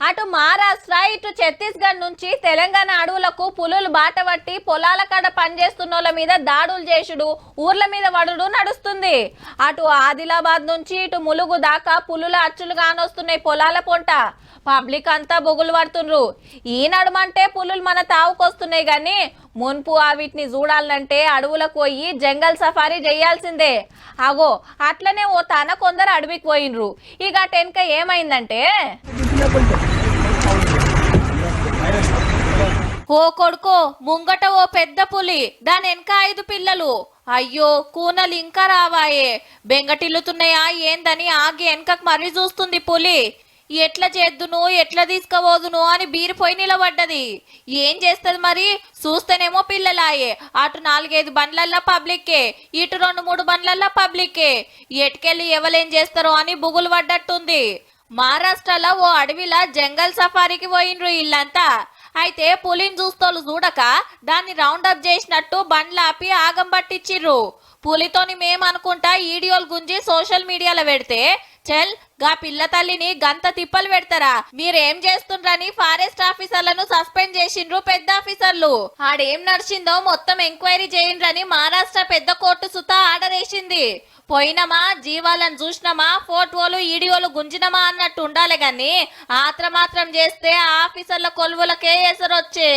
అటు మహారాష్ట్ర ఇటు ఛత్తీస్గఢ్ నుంచి తెలంగాణ అడవులకు పులులు బాటబట్టి పొలాల కాడ పనిచేస్తున్నోళ్ళ మీద దాడులు చేసుడు ఊర్ల మీద వడుడు నడుస్తుంది. అటు ఆదిలాబాద్ నుంచి ఇటు ములుగు దాకా పులుల అచ్చులు కానొస్తున్నాయి పొలాల పొంట. పబ్లిక్ అంతా బొగులు పడుతుండ్రు. ఈ నడుమంటే పులులు మన తావుకొస్తున్నాయి గాని మున్పు వీటిని చూడాలంటే అడవులకు పోయి జంగల్ సఫారీ చేయాల్సిందే. అగో అట్లనే ఓ తన కొందరు అడవికి పోయినరు. ఇక టెన్క ఏమైందంటే ఓ కొడుకో ముంగట ఓ పెద్ద పులి, దాని వెనక 5 పిల్లలు. అయ్యో కూనలు ఇంకా రావాయే, బెంగటిల్లుతున్నాయా ఏందని ఆగి వెనకకు మరీ చూస్తుంది పులి. ఎట్లా చేద్దును ఎట్లా తీసుకుపోదును అని బీరిపోయి నిలబడ్డది. ఏం చేస్తుంది మరి, చూస్తేనేమో పిల్లలాయే. అటు 4-5 బండ్లల్లా పబ్లిక్కే, ఇటు 2-3 బండ్లల్లా పబ్లిక్కే. ఎటుకెళ్ళి ఎవలేం చేస్తారో అని బుగులు పడ్డట్టుంది. మహారాష్ట్రలో ఓ అడవిలా జంగల్ సఫారీకి పోయినరు ఇల్లంతా. అయితే పులిని చూస్తోళ్ళు చూడక దాన్ని రౌండ్ అప్ చేసినట్టు బండ్లాపి ఆగం పట్టించిర్రు. పులితోని మేమనుకుంటా ఈడియోలు గుంజి సోషల్ మీడియాలో పెడితే చెల్ గా పిల్ల తల్లిని గంత తిప్పలు పెడతారా, మీరేం చేస్తుండ్రని ఫారెస్ట్ ఆఫీసర్లను సస్పెండ్ చేసిండ్రు పెద్ద ఆఫీసర్లు. ఆడేం నడిచిందో మొత్తం ఎంక్వైరీ చేయండ్రని మహారాష్ట్ర పెద్ద కోర్టు సుత ఆర్డర్ వేసింది. పోయినమా జీవాలను చూసినమా ఫోటోలు ఈడియోలు గుంజినమా అన్నట్టు ఉండాలి గాని ఆత్రమాత్రం చేస్తే ఆఫీసర్ల కొలువులకే ఎసరొచ్చే.